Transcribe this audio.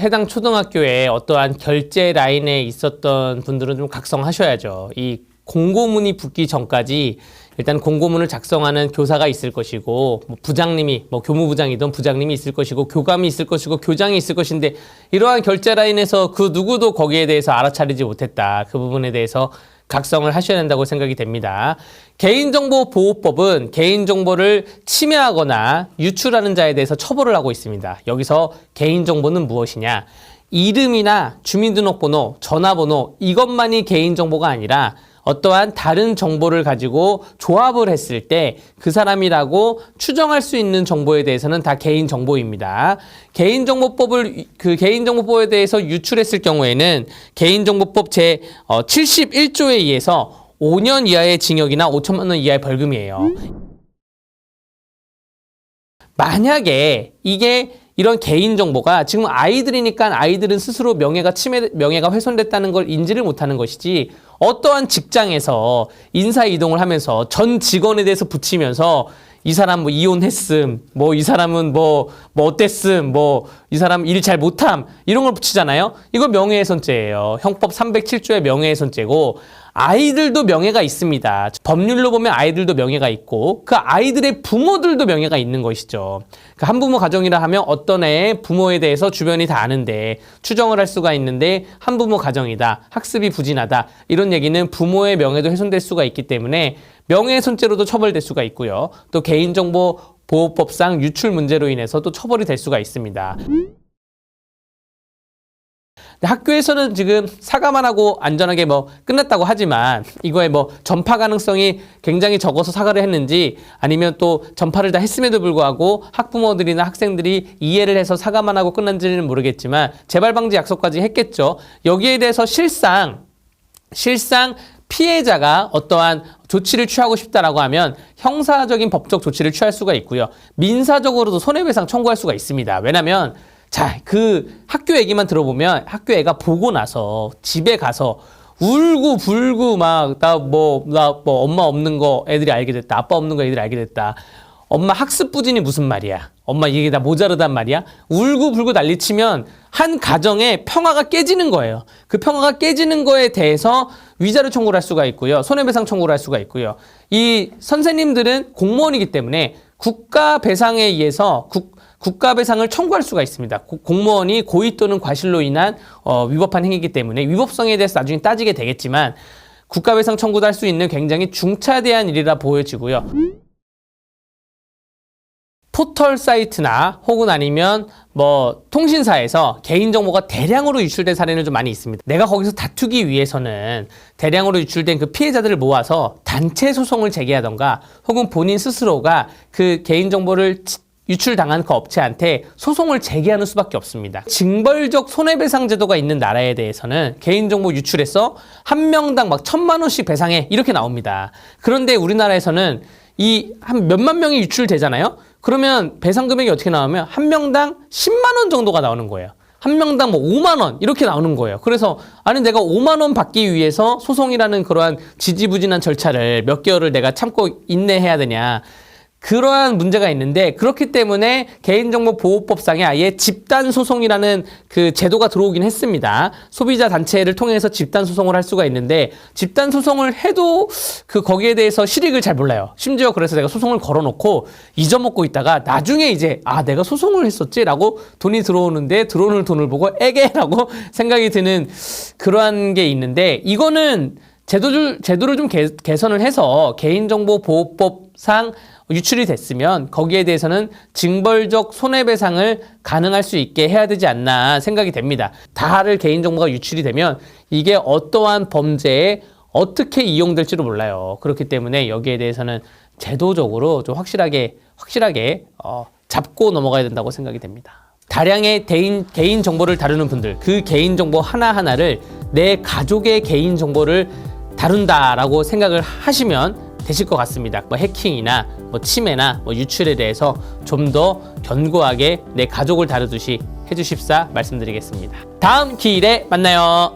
해당 초등학교에 어떠한 결제 라인에 있었던 분들은 좀 각성하셔야죠. 이 공고문이 붙기 전까지 일단 공고문을 작성하는 교사가 있을 것이고, 부장님이, 교무부장이든 부장님이 있을 것이고, 교감이 있을 것이고, 교장이 있을 것인데, 이러한 결제 라인에서 그 누구도 거기에 대해서 알아차리지 못했다. 그 부분에 대해서 각성을 하셔야 된다고 생각이 됩니다. 개인정보보호법은 개인정보를 침해하거나 유출하는 자에 대해서 처벌을 하고 있습니다. 여기서 개인정보는 무엇이냐? 이름이나 주민등록번호, 전화번호, 이것만이 개인정보가 아니라 어떠한 다른 정보를 가지고 조합을 했을 때 그 사람이라고 추정할 수 있는 정보에 대해서는 다 개인정보입니다. 개인정보법에 대해서 유출했을 경우에는 개인정보법 제 71조에 의해서 5년 이하의 징역이나 5천만 원 이하의 벌금이에요. 만약에 이게 이런 개인정보가 지금 아이들이니까 아이들은 스스로 명예가 훼손됐다는 걸 인지를 못하는 것이지, 어떠한 직장에서 인사이동을 하면서 전 직원에 대해서 붙이면서 이 사람 이혼했음, 이 사람은 어땠음, 이 사람 일 잘 못함, 이런 걸 붙이잖아요. 이거 명예훼손죄예요. 형법 307조의 명예훼손죄고, 아이들도 명예가 있습니다. 법률로 보면 아이들도 명예가 있고, 그 아이들의 부모들도 명예가 있는 것이죠. 그 한부모 가정이라 하면 어떤 애의 부모에 대해서 주변이 다 아는데 추정을 할 수가 있는데 한부모 가정이다, 학습이 부진하다, 이런 얘기는 부모의 명예도 훼손될 수가 있기 때문에 명예훼손죄로도 처벌될 수가 있고요. 또 개인정보보호법상 유출 문제로 인해서 또 처벌이 될 수가 있습니다. 학교에서는 지금 사과만 하고 안전하게 끝났다고 하지만, 이거에 전파 가능성이 굉장히 적어서 사과를 했는지, 아니면 또 전파를 다 했음에도 불구하고 학부모들이나 학생들이 이해를 해서 사과만 하고 끝난지는 모르겠지만 재발 방지 약속까지 했겠죠. 여기에 대해서 실상 피해자가 어떠한 조치를 취하고 싶다라고 하면 형사적인 법적 조치를 취할 수가 있고요. 민사적으로도 손해배상 청구할 수가 있습니다. 왜냐면 그 학교 얘기만 들어보면 학교 애가 보고 나서 집에 가서 울고 불고 나 엄마 없는 거 애들이 알게 됐다. 아빠 없는 거 애들이 알게 됐다. 엄마 학습 부진이 무슨 말이야? 엄마 이게 다 모자르단 말이야? 울고 불고 난리치면 한 가정의 평화가 깨지는 거예요. 그 평화가 깨지는 거에 대해서 위자료 청구를 할 수가 있고요. 손해배상 청구를 할 수가 있고요. 이 선생님들은 공무원이기 때문에 국가 배상에 의해서 국가 배상을 청구할 수가 있습니다. 공무원이 고의 또는 과실로 인한 위법한 행위이기 때문에 위법성에 대해서 나중에 따지게 되겠지만, 국가 배상 청구도 할 수 있는 굉장히 중차대한 일이라 보여지고요. 포털 사이트나 혹은 아니면 통신사에서 개인정보가 대량으로 유출된 사례는 좀 많이 있습니다. 내가 거기서 다투기 위해서는 대량으로 유출된 그 피해자들을 모아서 단체 소송을 제기하던가, 혹은 본인 스스로가 그 개인정보를 유출당한 그 업체한테 소송을 제기하는 수밖에 없습니다. 징벌적 손해배상 제도가 있는 나라에 대해서는 개인정보 유출해서 한 명당 1,000만 원씩 배상해, 이렇게 나옵니다. 그런데 우리나라에서는 한 몇만 명이 유출되잖아요. 그러면 배상 금액이 어떻게 나오면 한 명당 10만 원 정도가 나오는 거예요. 한 명당 5만 원 이렇게 나오는 거예요. 그래서 내가 5만 원 받기 위해서 소송이라는 그러한 지지부진한 절차를 몇 개월을 내가 참고 인내해야 되냐. 그러한 문제가 있는데, 그렇기 때문에 개인정보보호법상에 아예 집단소송이라는 그 제도가 들어오긴 했습니다. 소비자 단체를 통해서 집단소송을 할 수가 있는데, 집단소송을 해도 거기에 대해서 실익을 잘 몰라요. 심지어 그래서 내가 소송을 걸어놓고 잊어먹고 있다가 나중에 이제 내가 소송을 했었지? 라고 돈이 들어오는데, 들어오는 돈을 보고 에게라고 생각이 드는 그러한 게 있는데, 이거는 제도를 좀 개선을 해서 개인정보보호법상 유출이 됐으면 거기에 대해서는 징벌적 손해배상을 가능할 수 있게 해야 되지 않나 생각이 됩니다. 다를 개인정보가 유출이 되면 이게 어떠한 범죄에 어떻게 이용될지도 몰라요. 그렇기 때문에 여기에 대해서는 제도적으로 좀 확실하게 잡고 넘어가야 된다고 생각이 됩니다. 다량의 개인 정보를 다루는 분들, 그 개인 정보 하나하나를 내 가족의 개인 정보를 다룬다라고 생각을 하시면 되실 것 같습니다. 해킹이나 침해나 유출에 대해서 좀 더 견고하게 내 가족을 다루듯이 해주십사 말씀드리겠습니다. 다음 기일에 만나요.